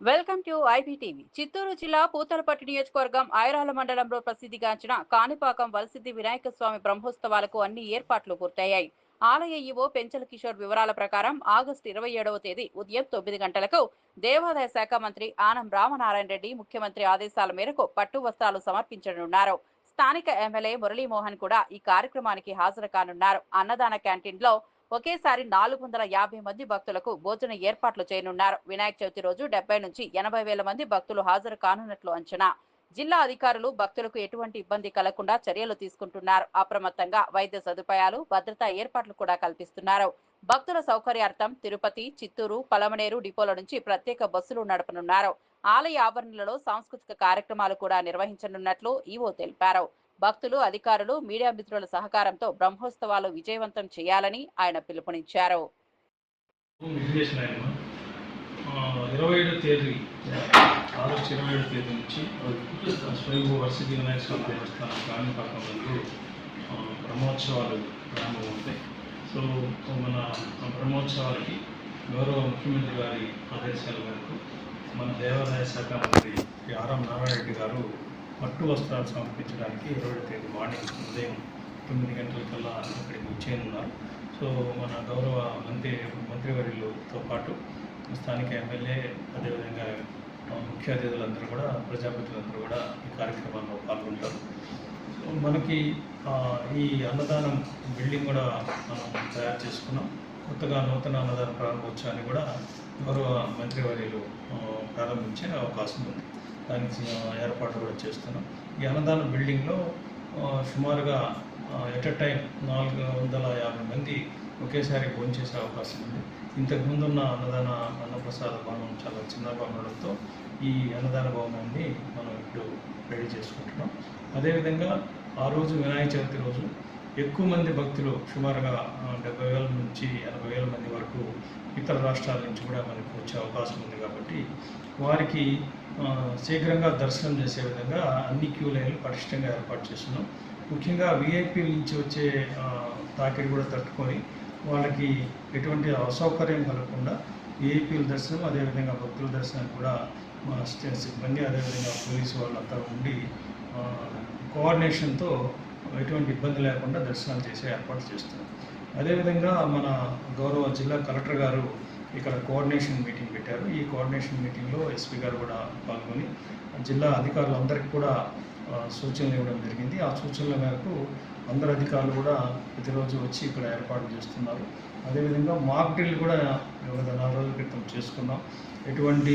Welcome to IBTV. Chittoor జిల్లా పూతలపట్టు నియోజకవర్గం ఐరాల మండలంలో ప్రసిద్ధిగాంచిన కాణిపాకం వలసిద్ధి వినాయక స్వామి బ్రహ్మోత్సవాలకు అన్ని ఏర్పాట్లు పూర్తయ్యాయి. ఆలయ ఈవో పెంచల కిషోర్ వివరాల ప్రకారం ఆగస్టు 27వ తేదీ ఉదయం 9 గంటలకు దేవాదాయ శాఖ మంత్రి ఆనం రామనారాయణ రెడ్డి ముఖ్యమంత్రి ఆదేశాల మేరకు పట్టు వస్త్రాలు సమర్పించనున్నారు. స్థానిక ఎమ్మెల్యే మురళీమోహన్ కూడా ఈ కార్యక్రమానికి హాజరు కానున్నారు. అన్నదాన క్యాంటీన్లో ఒకేసారి 450 మంది భక్తులకు భోజన ఏర్పాట్లు చేయనున్నారు. వినాయక చవితి రోజు 70 నుంచి 80 వేల మంది భక్తులు హాజరు కానున్నట్లు అంచనా. జిల్లా అధికారులు భక్తులకు ఎటువంటి ఇబ్బంది కలగకుండా చర్యలు తీసుకుంటున్నారు. అప్రమత్తంగా వైద్య సదుపాయాలు, భద్రతా ఏర్పాట్లు కూడా కల్పిస్తున్నారు. భక్తుల సౌకర్యార్థం తిరుపతి, చిత్తూరు, పలమనేరు డిపోల నుంచి ప్రత్యేక బస్సులు నడపనున్నారు. ఆలయ ఆవరణలలో సాంస్కృతిక కార్యక్రమాలు కూడా నిర్వహించనున్నట్లు ఈవో తెలిపారు. భక్తులు, అధికారులు, మీడియా మిత్రుల సహకారంతో బ్రహ్మోత్సవాలు విజయవంతం చేయాలని ఆయన పిలుపునిచ్చారు. 27 తేదీ ఆగస్టు 27 తేదీ నుంచి స్వయంభూ వరసిద్ధి వినాయక స్వామి దేవస్థానం కాణిపాకం నందు బ్రహ్మోత్సవాలు ప్రారంభమవుతాయి. సో మన బ్రహ్మోత్సవాలకి గౌరవ ముఖ్యమంత్రి గారి ఆదేశాల మేరకు మన దేవాదాయ శాఖ మంత్రి ఆరం నారాయణ రెడ్డి గారు పట్టు వస్త్రాలు సమర్పించడానికి 20వ తేదీ మార్నింగ్ ఉదయం 9 గంటలకల్లా అక్కడికి వచ్చేయనున్నారు. సో మన గౌరవ మంత్రివర్యులతో పాటు స్థానిక ఎమ్మెల్యే, అదేవిధంగా ముఖ్య అతిథులందరూ కూడా, ప్రజాప్రతినిధులందరూ కూడా ఈ కార్యక్రమంలో పాల్గొంటారు. సో మనకి ఈ అన్నదానం బిల్డింగ్ కూడా మనం తయారు చేసుకున్నాం. కొత్తగా నూతన అన్నదాన ప్రారంభోత్సవాన్ని కూడా గౌరవ మంత్రివర్యులు ప్రారంభించే అవకాశం ఉంది. దానికి ఏర్పాటు కూడా చేస్తున్నాం. ఈ అన్నదాన బిల్డింగ్లో సుమారుగా ఎట్ ఎ టైం 450 మంది ఒకేసారి భోంచేసే అవకాశం ఉంది. ఇంతకుముందు ఉన్న అన్నప్రసాద భవనం చాలా చిన్నగా ఉండడంతో ఈ అన్నదాన భవనాన్ని మనం ఇప్పుడు రెడీ చేసుకుంటున్నాం. అదేవిధంగా ఆ రోజు వినాయక చవితి రోజు ఎక్కువ మంది భక్తులు, సుమారుగా 70,000 నుంచి 80,000 మంది వరకు ఇతర రాష్ట్రాల నుంచి కూడా మనకు వచ్చే అవకాశం ఉంది. కాబట్టి వారికి శీఘ్రంగా దర్శనం చేసే విధంగా అన్ని క్యూ లైన్లు పటిష్టంగా ఏర్పాటు చేస్తున్నాం. ముఖ్యంగా విఐపీల నుంచి వచ్చే తాకిడి కూడా తట్టుకొని వాళ్ళకి ఎటువంటి అసౌకర్యం కలగకుండా విఐపీల దర్శనం, అదేవిధంగా భక్తుల దర్శనం కూడా మా సిబ్బంది, అదేవిధంగా పోలీసు వాళ్ళంతా ఉండి కోఆర్డినేషన్తో ఎటువంటి ఇబ్బంది లేకుండా దర్శనాలు చేసే ఏర్పాటు చేస్తున్నాం. అదేవిధంగా మన గౌరవ జిల్లా కలెక్టర్ గారు ఇక్కడ కోఆర్డినేషన్ మీటింగ్ పెట్టారు. ఈ కోఆర్డినేషన్ మీటింగ్లో ఎస్పీ గారు కూడా పాల్గొని జిల్లా అధికారులందరికీ కూడా సూచనలు ఇవ్వడం జరిగింది. ఆ సూచనల మేరకు అందరు అధికారులు కూడా ప్రతిరోజు వచ్చి ఇక్కడ ఏర్పాటు చేస్తున్నారు. అదేవిధంగా మాక్ డ్రిల్ కూడా గత 4 రోజుల క్రితం చేసుకున్నాం. ఎటువంటి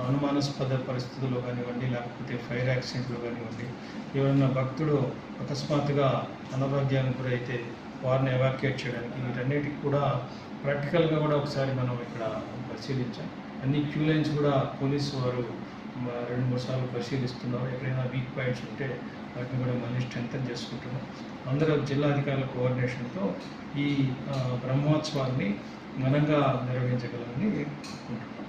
అనుమానాస్పద పరిస్థితుల్లో కానివ్వండి, లేకపోతే ఫైర్ యాక్సిడెంట్లు కానివ్వండి, ఎవరైనా భక్తుడు అకస్మాత్తుగా అనారోగ్యానికి గురైతే వారిని ఎవాక్యుయేట్ చేయడానికి, వీటన్నిటికి కూడా ప్రాక్టికల్గా కూడా ఒకసారి మనం ఇక్కడ పరిశీలించాం. అన్ని క్యూ లైన్స్ కూడా పోలీసు వారు 2-3 సార్లు పరిశీలిస్తున్నారు. ఎక్కడైనా వీక్ పాయింట్స్ ఉంటే వాటిని కూడా మళ్ళీ స్ట్రెంథన్ చేసుకుంటున్నాం. అందరూ జిల్లా అధికారుల కోఆర్డినేషన్తో ఈ బ్రహ్మోత్సవాన్ని ఘనంగా నిర్వహించగలమని అనుకుంటున్నాం.